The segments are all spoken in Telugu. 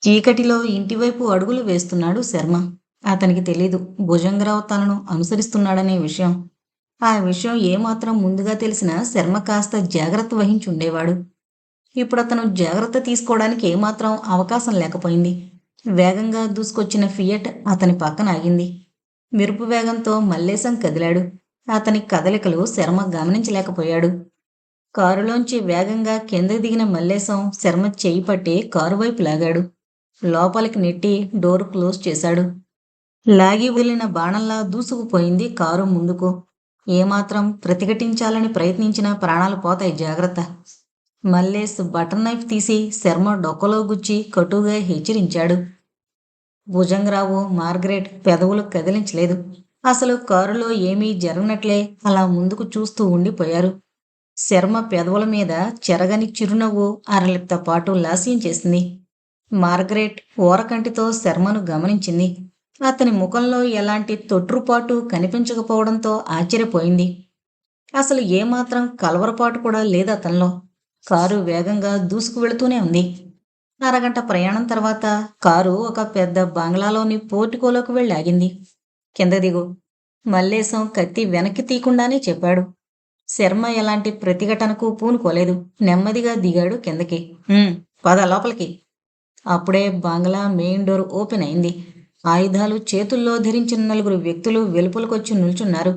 చీకటిలో ఇంటివైపు అడుగులు వేస్తున్నాడు శర్మ. అతనికి తెలీదు భుజంగరావు తనను అనుసరిస్తున్నాడనే విషయం. ఆ విషయం ఏమాత్రం ముందుగా తెలిసినా శర్మ కాస్త జాగ్రత్త వహించుండేవాడు. ఇప్పుడతను జాగ్రత్త తీసుకోవడానికి ఏమాత్రం అవకాశం లేకపోయింది. వేగంగా దూసుకొచ్చిన ఫియట్ అతని పక్కన ఆగింది. మెరుపు వేగంతో మల్లేశం కదిలాడు. అతని కదలికలు శర్మ గమనించలేకపోయాడు. కారులోంచి వేగంగా కిందకి దిగిన మల్లేశం శర్మ చెయ్యి పట్టి కారు వైపు లాగాడు. లోపలికి నెట్టి డోర్ క్లోజ్ చేశాడు. లాగి వదిలిన బాణంలా దూసుకుపోయింది కారు ముందుకు. ఏమాత్రం ప్రతిఘటించాలని ప్రయత్నించినా ప్రాణాలు పోతాయి, జాగ్రత్త. మల్లేష్ బటర్ నైఫ్ తీసి శర్మ డొక్కలో గుచ్చి కటుగా హెచ్చరించాడు. భుజంగరావు, మార్గరెట్ పెదవులు కదిలించలేదు. అసలు కారులో ఏమీ జరగనట్లే అలా ముందుకు చూస్తూ ఉండిపోయారు. శర్మ పెదవుల మీద చెరగని చిరునవ్వు అరలిప్త పాటు లాస్యం చేసింది. మార్గరెట్ ఓరకంటితో శర్మను గమనించింది. అతని ముఖంలో ఎలాంటి తొట్రుపాటు కనిపించకపోవడంతో ఆశ్చర్యపోయింది. అసలు ఏమాత్రం కలవరపాటు కూడా లేదు అతనిలో. కారు వేగంగా దూసుకు వెళుతూనే ఉంది. అరగంట ప్రయాణం తర్వాత కారు ఒక పెద్ద బంగ్లాలోని పోర్టికోలోకి వెళ్ళి ఆగింది. కింద దిగు, మల్లేశం కత్తి వెనక్కి తీయకుండానే చెప్పాడు. శర్మ ఎలాంటి ప్రతిఘటనకు పూనుకోలేదు. నెమ్మదిగా దిగాడు కిందకి. పద లోపలికి. అప్పుడే బంగ్లా మెయిన్ డోర్ ఓపెన్ అయింది. ఆయుధాలు చేతుల్లో ధరించిన నలుగురు వ్యక్తులు వెలుపలకొచ్చి నిల్చున్నారు.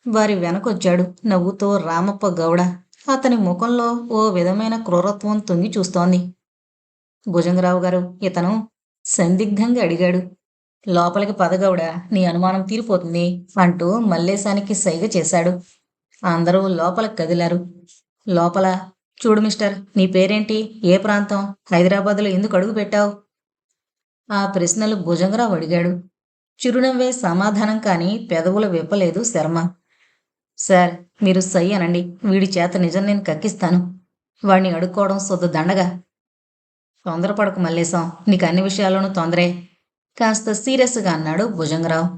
వారి వెనకొచ్చాడు నవ్వుతో రామప్ప గౌడ. అతని ముఖంలో ఓ విధమైన క్రూరత్వం తొంగి చూస్తోంది. భుజంగరావు గారు, ఇతను సందిగ్ధంగా అడిగాడు. లోపలికి పదగౌడ, నీ అనుమానం తీరిపోతుంది అంటూ మల్లేశానికి సైగ చేశాడు. అందరూ లోపలికి కదిలారు. లోపల, చూడు మిస్టర్, నీ పేరేంటి, ఏ ప్రాంతం, హైదరాబాద్లో ఎందుకు అడుగు పెట్టావు? ఆ ప్రశ్నలు భుజంగరావు అడిగాడు. చిరునవ్వే సమాధానం కాని పెదవులు విప్పలేదు శర్మ. సార్, మీరు సై అనండి, వీడి చేత నిజం నేను కక్కిస్తాను. వాడిని అడుక్కోవడం శుద్ధ దండగా. తొందరపడకు మల్లేశం, నీకు అన్ని విషయాల్లోనూ తొందరే, కాస్త సీరియస్గా అన్నాడు భుజంగరావు.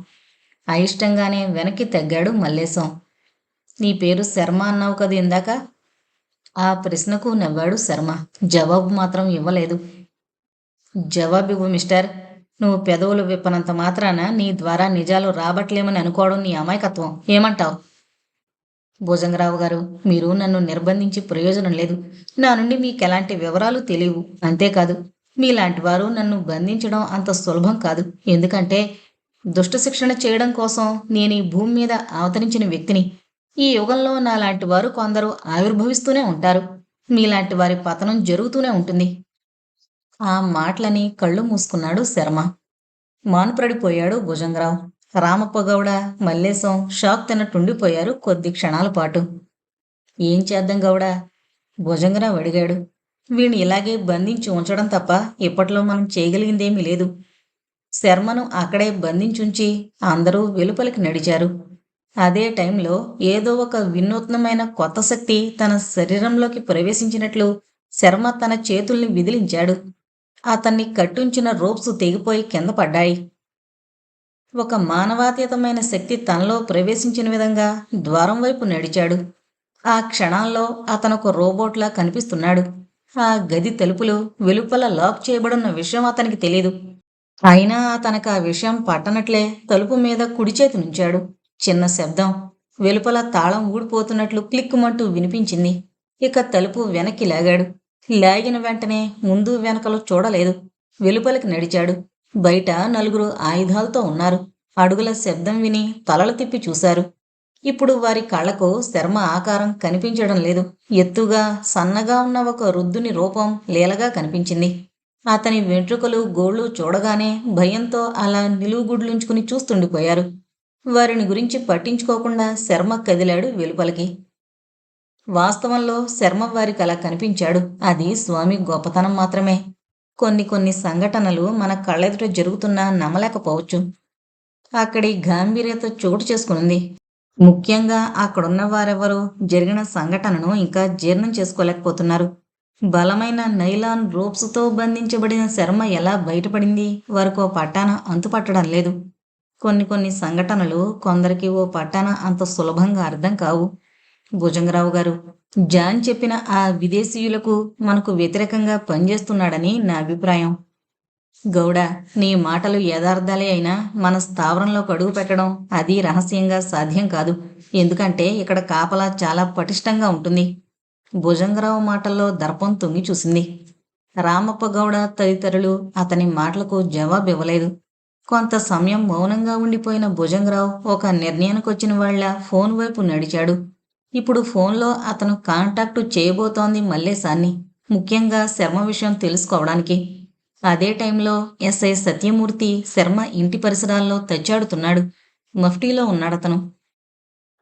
అయిష్టంగానే వెనక్కి తగ్గాడు మల్లేశం. నీ పేరు శర్మ అన్నావు కదా ఇందాక? ఆ ప్రశ్నకు నవ్వాడు శర్మ. జవాబు మాత్రం ఇవ్వలేదు. జవాబివ్వు మిస్టర్. నువ్వు పెదవులు విప్పనంత మాత్రాన నీ ద్వారా నిజాలు రాబట్లేమని అనుకోవడం నీ అమాయకత్వం. ఏమంటావు? భుజంగరావు గారు, మీరు నన్ను నిర్బంధించి ప్రయోజనం లేదు. నా నుండి మీకెలాంటి వివరాలు తెలియవు. అంతేకాదు, మీలాంటి వారు నన్ను బంధించడం అంత సులభం కాదు. ఎందుకంటే దుష్ట శిక్షణ చేయడం కోసం నేను ఈ భూమి మీద అవతరించిన వ్యక్తిని. ఈ యుగంలో నాలాంటి వారు కొందరు ఆవిర్భవిస్తూనే ఉంటారు. మీలాంటి వారి పతనం జరుగుతూనే ఉంటుంది. ఆ మాటలని కళ్ళు మూసుకున్నాడు శర్మ. మానుపడిపోయాడు భుజంగరావు. రామప్పగౌడ, మల్లేశం షాక్ తిన్నట్టుండిపోయారు కొద్ది క్షణాల పాటు. ఏం చేద్దాం గౌడ? భుజంగరావు అడిగాడు. వీణ్ణి ఇలాగే బంధించి ఉంచడం తప్ప ఇప్పట్లో మనం చేయగలిగిందేమీ లేదు. శర్మను అక్కడే బంధించుంచి అందరూ వెలుపలికి నడిచారు. అదే టైంలో ఏదో ఒక వినూత్నమైన కొత్త శక్తి తన శరీరంలోకి ప్రవేశించినట్లు శర్మ తన చేతుల్ని విదిలించాడు. అతన్ని కట్టుంచిన రోప్స్ తెగిపోయి కింద పడ్డాయి. ఒక మానవాతీతమైన శక్తి తనలో ప్రవేశించిన విధంగా ద్వారం వైపు నడిచాడు. ఆ క్షణాల్లో అతనొక రోబోట్లా కనిపిస్తున్నాడు. ఆ గది తలుపులు వెలుపల లాక్ చేయబడున్న విషయం అతనికి తెలీదు. అయినా అతనికి ఆ విషయం పట్టనట్లే తలుపు మీద కుడిచేతి నుంచాడు. చిన్న శబ్దం. వెలుపల తాళం ఊడిపోతున్నట్లు క్లిక్కుమంటూ వినిపించింది. ఇక తలుపు వెనక్కి లాగాడు. లాగిన వెంటనే ముందు వెనకలు చూడలేదు. వెలుపలికి నడిచాడు. బయట నలుగురు ఆయుధాలతో ఉన్నారు. అడుగుల శబ్దం విని తలలు తిప్పి చూశారు. ఇప్పుడు వారి కళ్ళకు శర్మ ఆకారం కనిపించడం లేదు. ఎత్తుగా సన్నగా ఉన్న ఒక వృద్ధుని రూపం లీలగా కనిపించింది. అతని వెంట్రుకలు, గోళ్ళు చూడగానే భయంతో అలా నిలువుగుడ్లుంచుకుని చూస్తుండిపోయారు. వారిని గురించి పట్టించుకోకుండా శర్మ కదిలాడు వెలుపలికి. వాస్తవంలో శర్మ వారికి అలా కనిపించాడు. అది స్వామి గొప్పతనం మాత్రమే. కొన్ని సంఘటనలు మన కళ్ళెదుట జరుగుతున్నా నమ్మలేకపోవచ్చు. అక్కడి గాంభీర్యత చోటు చేసుకునింది. ముఖ్యంగా అక్కడున్న వారెవరూ జరిగిన సంఘటనను ఇంకా జీర్ణం చేసుకోలేకపోతున్నారు. బలమైన నైలాన్ రోప్స్తో బంధించబడిన శర్మ ఎలా బయటపడింది వారికో పట్టాన అంతుపట్టడం లేదు. కొన్ని సంఘటనలు కొందరికి ఓ పట్టాన అంత సులభంగా అర్థం కావు. భుజంగరావు గారు, జాన్ చెప్పిన ఆ విదేశీయులకు మనకు వ్యతిరేకంగా పనిచేస్తున్నాడని నా అభిప్రాయం. గౌడ, నీ మాటలు యథార్థాలే అయినా మన స్థావరంలోకి అడుగు పెట్టడం అది రహస్యంగా సాధ్యం కాదు. ఎందుకంటే ఇక్కడ కాపలా చాలా పటిష్టంగా ఉంటుంది. భుజంగరావు మాటల్లో దర్పం తొంగి చూసింది. రామప్ప గౌడ తదితరులు అతని మాటలకు జవాబివ్వలేదు. కొంత సమయం మౌనంగా ఉండిపోయిన భుజంగరావు ఒక నిర్ణయానికొచ్చిన వాళ్ళ ఫోన్ వైపు నడిచాడు. ఇప్పుడు ఫోన్లో అతను కాంటాక్టు చేయబోతోంది మల్లేశాన్ని, ముఖ్యంగా శర్మ విషయం తెలుసుకోవడానికి. అదే టైంలో ఎస్ఐ సత్యమూర్తి శర్మ ఇంటి పరిసరాల్లో తచ్చాడుతున్నాడు. మఫ్టీలో ఉన్నాడతను.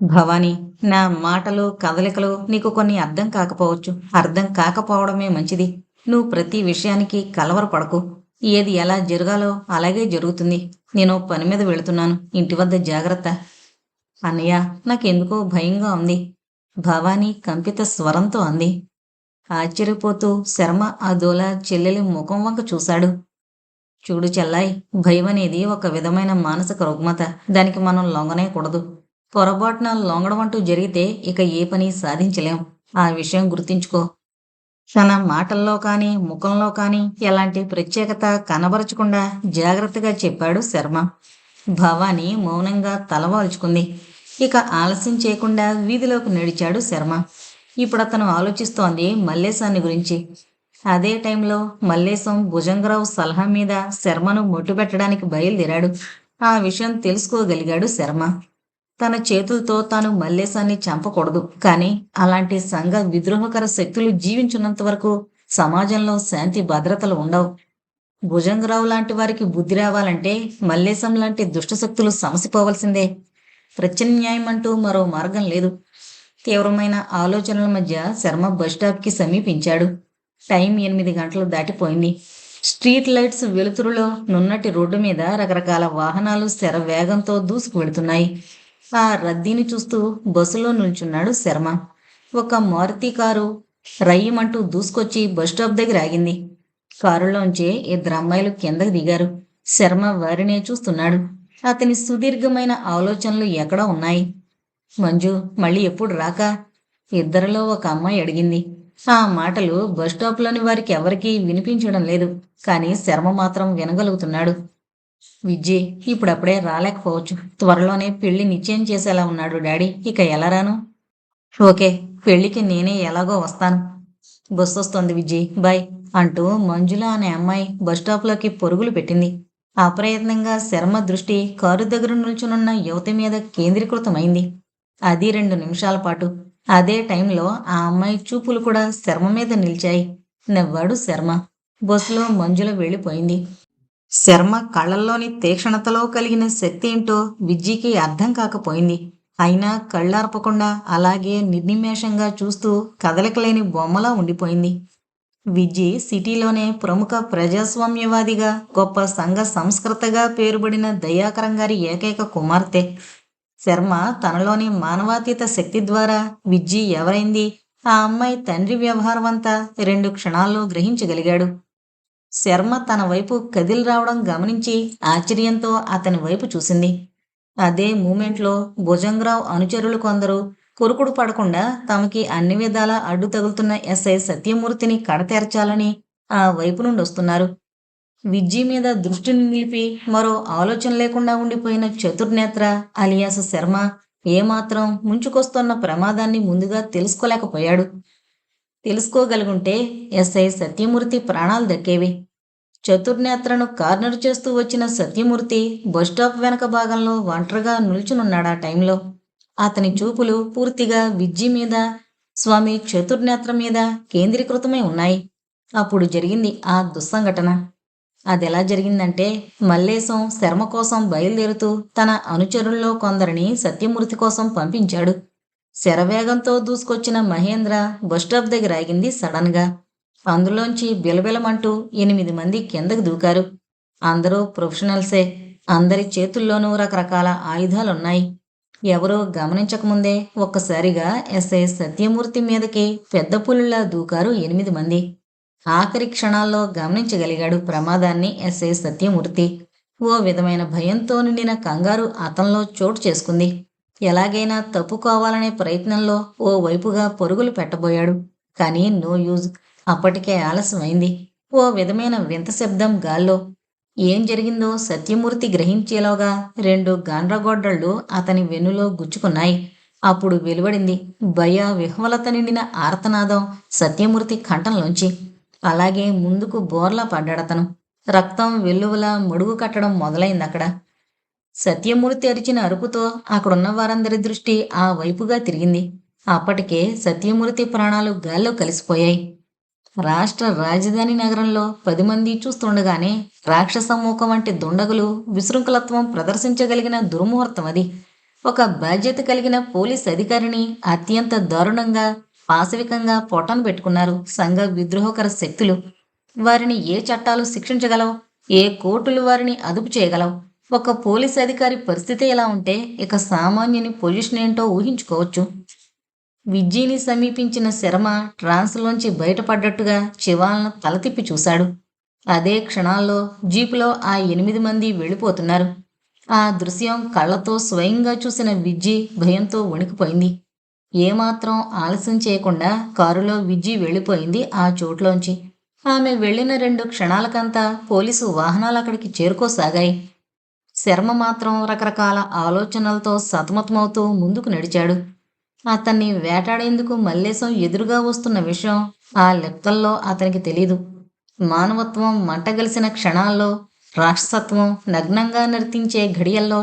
భవానీ, నా మాటలు కదలికలు నీకు కొన్ని అర్థం కాకపోవచ్చు. అర్థం కాకపోవడమే మంచిది. నువ్వు ప్రతి విషయానికి కలవరపడకు. ఏది ఎలా జరగాలో అలాగే జరుగుతుంది. నేను పని మీద వెళుతున్నాను. ఇంటి వద్ద జాగ్రత్త. అన్నయ్య, నాకెందుకో భయంగా ఉంది, భవానీ కంపిత స్వరంతో అంది. ఆశ్చర్యపోతూ శర్మ అదోలా చెల్లెలి ముఖం వంక చూశాడు. చూడు చెల్లాయ్, భయం అనేది ఒక విధమైన మానసిక రుగ్మత. దానికి మనం లొంగనేకూడదు. పొరపాటున లొంగడం అంటూ జరిగితే ఇక ఏ పని సాధించలేం. ఆ విషయం గుర్తుంచుకో. తన మాటల్లో కానీ ముఖంలో కానీ ఎలాంటి ప్రత్యేకత కనబరచకుండా జాగ్రత్తగా చెప్పాడు శర్మ. భవాని మౌనంగా తలవాల్చుకుంది. ఇక ఆలస్యం చేయకుండా వీధిలోకి నడిచాడు శర్మ. ఇప్పుడు అతను ఆలోచిస్తోంది మల్లేశాన్ని గురించి. అదే టైంలో మల్లేశం భుజంగరావు సలహా మీద శర్మను మొట్టుపెట్టడానికి బయలుదేరాడు. ఆ విషయం తెలుసుకోగలిగాడు శర్మ. తన చేతులతో తాను మల్లేశాన్ని చంపకూడదు, కానీ అలాంటి సంఘ విద్రోహకర శక్తులు జీవించున్నంత వరకు సమాజంలో శాంతి భద్రతలు ఉండవు. భుజంగరావు లాంటి వారికి బుద్ధి రావాలంటే మల్లేశం లాంటి దుష్టశక్తులు సమసిపోవలసిందే. ప్రత్యామ్నాయం అంటూ మరో మార్గం లేదు. తీవ్రమైన ఆలోచనల మధ్య శర్మ బస్టాప్కి సమీపించాడు. టైం 8 గంటలు దాటిపోయింది. స్ట్రీట్ లైట్స్ వెలుతురులో నున్నటి రోడ్డు మీద రకరకాల వాహనాలు శర వేగంతో దూసుకు వెళుతున్నాయి. ఆ రద్దీని చూస్తూ బస్సులో నిల్చున్నాడు శర్మ. ఒక మారుతి కారు రయ్యమంటూ దూసుకొచ్చి బస్టాప్ దగ్గర ఆగింది. కారులోంచే 2 అమ్మాయిలు కిందకు దిగారు. శర్మ వారినే చూస్తున్నాడు. అతని సుదీర్ఘమైన ఆలోచనలు ఎక్కడో ఉన్నాయి. మంజు మళ్ళీ ఎప్పుడు రాక? ఇద్దరిలో ఒక అమ్మాయి అడిగింది. ఆ మాటలు బస్టాప్లోని వారికి ఎవరికీ వినిపించడం లేదు, కానీ శర్మ మాత్రం వినగలుగుతున్నాడు. విజ్జి ఇప్పుడప్పుడే రాలేకపోవచ్చు. త్వరలోనే పెళ్లి నిశ్చయం చేసేలా ఉన్నాడు డాడీ. ఇక ఎలా రాను? ఓకే, పెళ్లికి నేనే ఎలాగో వస్తాను. బస్సు వస్తోంది విజ్జి, బాయ్ అంటూ మంజుల అనే అమ్మాయి బస్టాప్లోకి పరుగులు పెట్టింది. అప్రయత్నంగా శర్మ దృష్టి కారు దగ్గర నిల్చునున్న యువతి మీద కేంద్రీకృతమైంది. అది 2 నిమిషాల పాటు. అదే టైంలో ఆ అమ్మాయి చూపులు కూడా శర్మ మీద నిలిచాయి. నవ్వాడు శర్మ. బస్సులో మంజుల వెళ్ళిపోయింది. శర్మ కళ్ళల్లోని తీక్షణతలో కలిగిన శక్తి ఏంటో విజ్జికి అర్థం కాకపోయింది. అయినా కళ్ళార్పకుండా అలాగే నిర్నిమేషంగా చూస్తూ కదలకలేని బొమ్మలా ఉండిపోయింది. విజ్జి సిటీలోనే ప్రముఖ ప్రజాస్వామ్యవాదిగా, గొప్ప సంఘ సంస్కృతగా పేరుబడిన దయాకరం గారి ఏకైక కుమార్తె. శర్మ తనలోని మానవాతీత శక్తి ద్వారా విజ్జి ఎవరైంది, ఆ అమ్మాయి తండ్రి వ్యవహారం అంతా 2 క్షణాల్లో గ్రహించగలిగాడు. శర్మ తన వైపు కదిలి రావడం గమనించి ఆశ్చర్యంతో అతని వైపు చూసింది. అదే మూమెంట్లో భుజంగరావు అనుచరులు కొందరు కొరుకుడు పడకుండా తమకి అన్ని విధాలా అడ్డు తగులుతున్న ఎస్ఐ సత్యమూర్తిని కడతెరచాలని ఆ వైపు నుండి వస్తున్నారు. విజ్జి మీద దృష్టిని నిలిపి మరో ఆలోచన లేకుండా ఉండిపోయిన చతుర్నేత్ర అలియాస్ శర్మ ఏమాత్రం ముంచుకొస్తున్న ప్రమాదాన్ని ముందుగా తెలుసుకోలేకపోయాడు. తెలుసుకోగలుగుంటే ఎస్ఐ సత్యమూర్తి ప్రాణాలు దక్కేవి. చతుర్నేత్రను కార్నర్ చేస్తూ వచ్చిన సత్యమూర్తి బస్టాప్ వెనక భాగంలో ఒంటరిగా నిల్చునున్నాడా టైంలో. అతని చూపులు పూర్తిగా విజ్జి మీద, స్వామి చతుర్నేత్ర మీద కేంద్రీకృతమై ఉన్నాయి. అప్పుడు జరిగింది ఆ దుస్సంఘటన. అదెలా జరిగిందంటే, మల్లేశం శర్మ కోసం బయలుదేరుతూ తన అనుచరుల్లో కొందరిని సత్యమూర్తి కోసం పంపించాడు. శరవేగంతో దూసుకొచ్చిన మహేంద్ర బస్టాప్ దగ్గర ఆగింది సడన్గా. అందులోంచి బిలబిలమంటూ 8 మంది కిందకు దూకారు. అందరూ ప్రొఫెషనల్సే. అందరి చేతుల్లోనూ రకరకాల ఆయుధాలున్నాయి. ఎవరూ గమనించకముందే ఒక్కసారిగా ఎస్ఐ సత్యమూర్తి మీదకి పెద్ద పులిలా దూకారు 8 మంది. ఆఖరి క్షణాల్లో గమనించగలిగాడు ప్రమాదాన్ని ఎస్ఐ సత్యమూర్తి. ఓ విధమైన భయంతో నిండిన కంగారు అతనిలో చోటు చేసుకుంది. ఎలాగైనా తప్పుకోవాలనే ప్రయత్నంలో ఓ వైపుగా పరుగులు పెట్టబోయాడు. కానీ నో యూజ్. అప్పటికే ఆలస్యమైంది. ఓ విధమైన వింత శబ్దం గాల్లో. ఏం జరిగిందో సత్యమూర్తి గ్రహించేలోగా రెండు గండ్రగొడ్డళ్ళు అతని వెన్నులో గుచ్చుకున్నాయి. అప్పుడు వెలువడింది భయ విహ్వలత నిండిన ఆర్తనాదం సత్యమూర్తి కంఠంలోంచి. అలాగే ముందుకు బోర్లా పడ్డాడతను. రక్తం వెల్లువలా మడుగు కట్టడం మొదలైందక్కడ. సత్యమూర్తి అరిచిన అరుపుతో అక్కడున్న వారందరి దృష్టి ఆ వైపుగా తిరిగింది. అప్పటికే సత్యమూర్తి ప్రాణాలు గాల్లో కలిసిపోయాయి. రాష్ట్ర రాజధాని నగరంలో 10 మంది చూస్తుండగానే రాక్షస మూక వంటి దుండగులు విశృంఖలత్వం ప్రదర్శించగలిగిన దుర్ముహూర్తం అది. ఒక బాధ్యత కలిగిన పోలీస్ అధికారిని అత్యంత దారుణంగా, పాశవికంగా పొట్టను పెట్టుకున్నారు సంఘ విద్రోహకర శక్తులు. వారిని ఏ చట్టాలు శిక్షించగలవు? ఏ కోర్టులు వారిని అదుపు చేయగలవు? ఒక పోలీస్ అధికారి పరిస్థితి ఎలా ఉంటే ఇక సామాన్యుని పొజిషన్ ఏంటో ఊహించుకోవచ్చు. విజ్జీని సమీపించిన శర్మ ట్రాన్స్లోంచి బయటపడ్డట్టుగా చివాలను తల తిప్పి చూశాడు. అదే క్షణాల్లో జీపులో ఆ 8 మంది వెళ్ళిపోతున్నారు. ఆ దృశ్యం కళ్ళతో స్వయంగా చూసిన విజ్జి భయంతో వణికిపోయింది. ఏమాత్రం ఆలస్యం చేయకుండా కారులో విజ్జి వెళ్ళిపోయింది ఆ చోట్లోంచి. ఆమె వెళ్ళిన 2 క్షణాలకంతా పోలీసు వాహనాలు అక్కడికి చేరుకోసాగాయి. శర్మ మాత్రం రకరకాల ఆలోచనలతో సతమతమవుతూ ముందుకు నడిచాడు. అతన్ని వేటాడేందుకు మల్లేశం ఎదురుగా వస్తున్న విషయం ఆ లెక్కల్లో అతనికి తెలీదు. మానవత్వం మంటగలిసిన క్షణాల్లో, రాక్షసత్వం నగ్నంగా నర్తించే ఘడియల్లో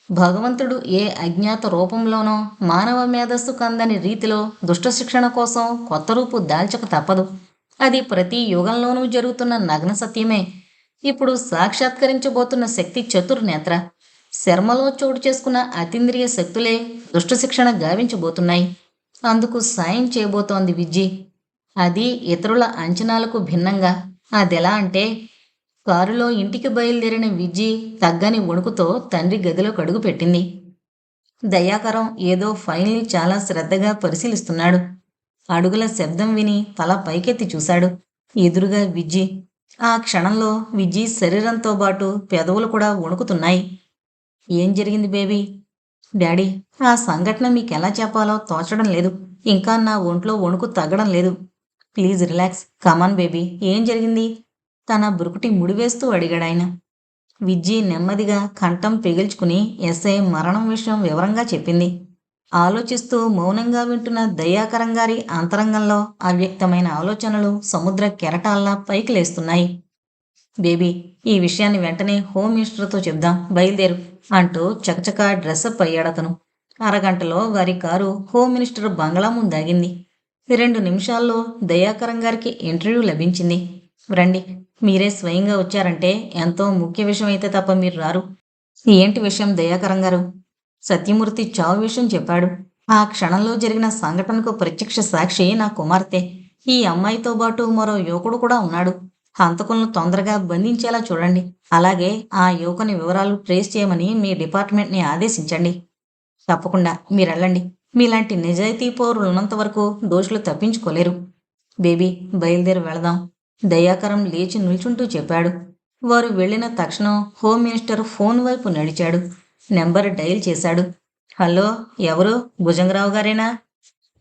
భగవంతుడు ఏ అజ్ఞాత రూపంలోనో మానవ మేధస్సుకు అందని రీతిలో దుష్ట శిక్షణ కోసం కొత్త రూపు దాల్చక తప్పదు. అది ప్రతి యుగంలోనూ జరుగుతున్న నగ్న సత్యమే. ఇప్పుడు సాక్షాత్కరించబోతున్న శక్తి చతుర్నేత్ర. శర్మలో చోటు చేసుకున్న అతీంద్రియ శక్తులే దుష్ట శిక్షణ గావించబోతున్నాయి. అందుకు సాయం చేయబోతోంది విజ్జి. అది ఇతరుల అంచనాలకు భిన్నంగా. అదెలా అంటే, కారులో ఇంటికి బయలుదేరిన విజ్జి తగ్గని వణుకుతో తండ్రి గదిలోకి అడుగు పెట్టింది. దయాకరం ఏదో ఫైల్ని చాలా శ్రద్ధగా పరిశీలిస్తున్నాడు. అడుగుల శబ్దం విని తల పైకెత్తి చూశాడు. ఎదురుగా విజ్జి. ఆ క్షణంలో విజ్జి శరీరంతో పాటు పెదవులు కూడా వణుకుతున్నాయి. ఏం జరిగింది బేబీ? డాడీ, ఆ సంఘటన మీకెలా చెప్పాలో తోచడం లేదు. ఇంకా నా ఒంట్లో వణుకు తగ్గడం లేదు. Please relax. కమాన్ బేబీ, ఏం జరిగింది? తన బురుకుటి ముడివేస్తూ అడిగాడాయన. విజ్జి నెమ్మదిగా కంఠం పెగిల్చుకుని ఎస్ఐ మరణం విషయం వివరంగా చెప్పింది. ఆలోచిస్తూ మౌనంగా వింటున్న దయాకరం గారి అంతరంగంలో అవ్యక్తమైన ఆలోచనలు సముద్ర కెరటాల్లా పైకి లేస్తున్నాయి. బేబీ, ఈ విషయాన్ని వెంటనే హోమ్ మినిస్టర్తో చెప్దాం, బయలుదేరు అంటూ చకచకా డ్రెస్అప్ అయ్యాడతను. అరగంటలో వారి కారు హోమ్ మినిస్టర్ బంగ్లా ముందాగింది. 2 నిమిషాల్లో దయాకరం గారికి ఇంటర్వ్యూ లభించింది. రండి, మీరే స్వయంగా వచ్చారంటే ఎంతో ముఖ్య విషయం అయితే తప్ప మీరు రారు. ఏంటి విషయం దయాకరం గారు? సత్యమూర్తి చావు విషయం చెప్పాడు. ఆ క్షణంలో జరిగిన సంఘటనకు ప్రత్యక్ష సాక్షి నా కుమార్తె. ఈ అమ్మాయితో పాటు మరో యువకుడు కూడా ఉన్నాడు. హంతకులను తొందరగా బంధించేలా చూడండి. అలాగే ఆ యువకుని వివరాలు ట్రేస్ చేయమని మీ డిపార్ట్మెంట్ని ఆదేశించండి. తప్పకుండా, మీరెళ్ళండి. మీలాంటి నిజాయితీ పౌరులు ఉన్నంత వరకు దోషులు తప్పించుకోలేరు. బేబీ, బయలుదేరి వెళదాం, దయాకరం లేచి నిల్చుంటూ చెప్పాడు. వారు వెళ్ళిన తక్షణం హోమ్ మినిస్టర్ ఫోన్ వైపు నడిచాడు. నెంబర్ డయల్ చేశాడు. హలో, ఎవరు? భుజంగరావు గారేనా?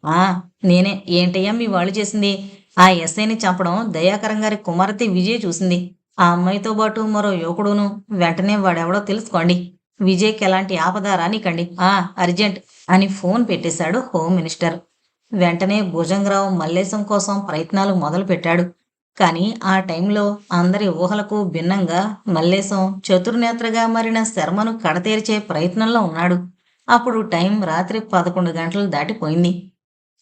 ఆ, నేనే. ఏంటయ్యా మీ వాళ్ళు చేసింది? ఆ ఎస్ఐని చంపడం దయాకరం గారి కుమార్తె విజయ్ చూసింది. ఆ అమ్మాయితో పాటు మరో యువకుడును. వెంటనే వాడెవడో తెలుసుకోండి. విజయ్కి ఎలాంటి ఆపద రానికండి. అర్జెంట్ అని ఫోన్ పెట్టేశాడు హోమ్ మినిస్టర్. వెంటనే భుజంగరావు మల్లేశం కోసం ప్రయత్నాలు మొదలుపెట్టాడు. కానీ ఆ టైంలో అందరి ఊహలకు భిన్నంగా మల్లేశం చతుర్నేత్రగా మారిన శర్మను కడతేర్చే ప్రయత్నంలో ఉన్నాడు. అప్పుడు టైం రాత్రి 11 గంటలు దాటిపోయింది.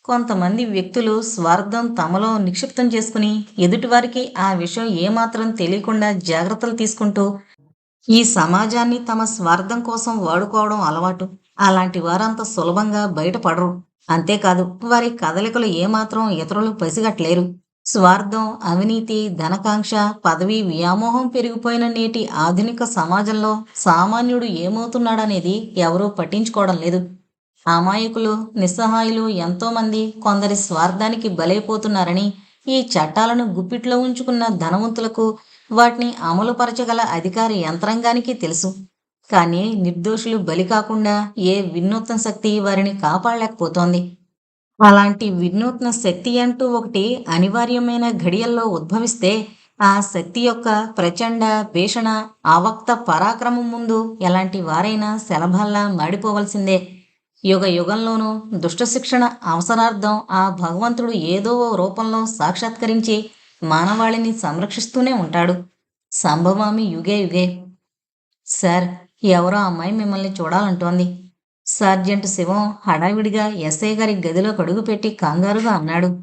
కొంతమంది వ్యక్తులు స్వార్థం తమలో నిక్షిప్తం చేసుకుని ఎదుటివారికి ఆ విషయం ఏమాత్రం తెలియకుండా జాగ్రత్తలు తీసుకుంటూ ఈ సమాజాన్ని తమ స్వార్థం కోసం వాడుకోవడం అలవాటు. అలాంటి వారంత సులభంగా బయటపడరు. అంతేకాదు, వారి కదలికలు ఏమాత్రం ఇతరులు పసిగట్టలేరు. స్వార్థం, అవినీతి, ధనకాంక్ష, పదవి వ్యామోహం పెరిగిపోయిన నేటి ఆధునిక సమాజంలో సామాన్యుడు ఏమవుతున్నాడనేది ఎవరూ పట్టించుకోవడం లేదు. అమాయకులు, నిస్సహాయులు ఎంతోమంది కొందరి స్వార్థానికి బలైపోతున్నారని ఈ చట్టాలను గుప్పిట్లో ఉంచుకున్న ధనవంతులకు, వాటిని అమలుపరచగల అధికార యంత్రాంగానికి తెలుసు. కానీ నిర్దోషులు బలి కాకుండా ఏ వినూత్న శక్తి వారిని కాపాడలేకపోతోంది. అలాంటి వినూత్న శక్తి అంటూ ఒకటి అనివార్యమైన ఘడియల్లో ఉద్భవిస్తే ఆ శక్తి యొక్క ప్రచండ భీషణ ఆవక్త పరాక్రమం ముందు ఎలాంటి వారైనా శలభల్లా మాడిపోవలసిందే. యుగ యుగంలోనూ దుష్ట శిక్షణ అవసరార్థం ఆ భగవంతుడు ఏదో ఓ రూపంలో సాక్షాత్కరించి మానవాళిని సంరక్షిస్తూనే ఉంటాడు. సంభవామి యుగే యుగే. సార్, ఎవరో అమ్మాయి మిమ్మల్ని చూడాలంటోంది. సార్జెంట్ శివం హడావిడిగా ఎస్ఐ గారి గదిలోకి అడుగుపెట్టి కంగారుగా అన్నాడు.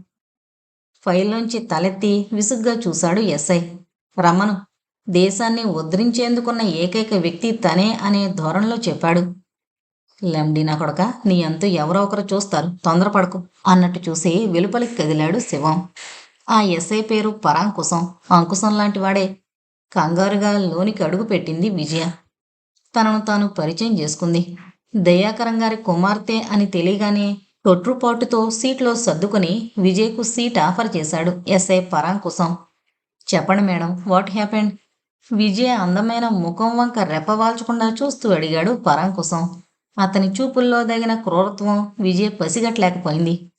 ఫైల్లోంచి తలెత్తి విసుగ్గా చూశాడు ఎస్ఐ. రమ్మను. దేశాన్ని ఉద్ధరించేందుకున్న ఏకైక వ్యక్తి తనే అనే ధోరణిలో చెప్పాడు. లెండి నా కొడక, నీ అంతు ఎవరో ఒకరు చూస్తారు, తొందరపడకు అన్నట్టు చూసి వెలుపలికి కదిలాడు శివం. ఆ ఎస్ఐ పేరు పరాంకుశం. అంకుశం లాంటి వాడే. కంగారుగా లోనికి అడుగు పెట్టింది విజయ. తనను తాను పరిచయం చేసుకుంది. దయాకరం గారి కుమార్తె అని తెలియగానే తొట్రుపాటుతో సీట్లో సర్దుకుని విజయ్కు సీట్ ఆఫర్ చేశాడు ఎస్ఐ పరాంకుశం. చెప్పండి మేడం, వాట్ హ్యాపెండ్? విజయ అందమైన ముఖం వంక రెప్పవాల్చకుండా చూస్తూ అడిగాడు పరాంకుశం. అతని చూపుల్లో దగిన క్రూరత్వం విజయ పసిగట్టలేకపోయింది.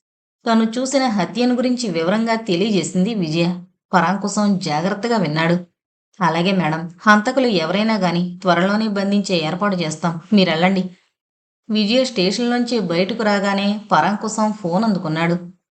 తను చూసిన హత్యను గురించి వివరంగా తెలియజేసింది విజయ. పరాంకుశం జాగ్రత్తగా విన్నాడు. అలాగే మేడం, హంతకులు ఎవరైనా గాని త్వరలోనే బంధించే ఏర్పాటు చేస్తాం, మీరెళ్ళండి. విజయ స్టేషన్లోంచి బయటకు రాగానే పరాంకుశం ఫోన్ అందుకున్నాడు.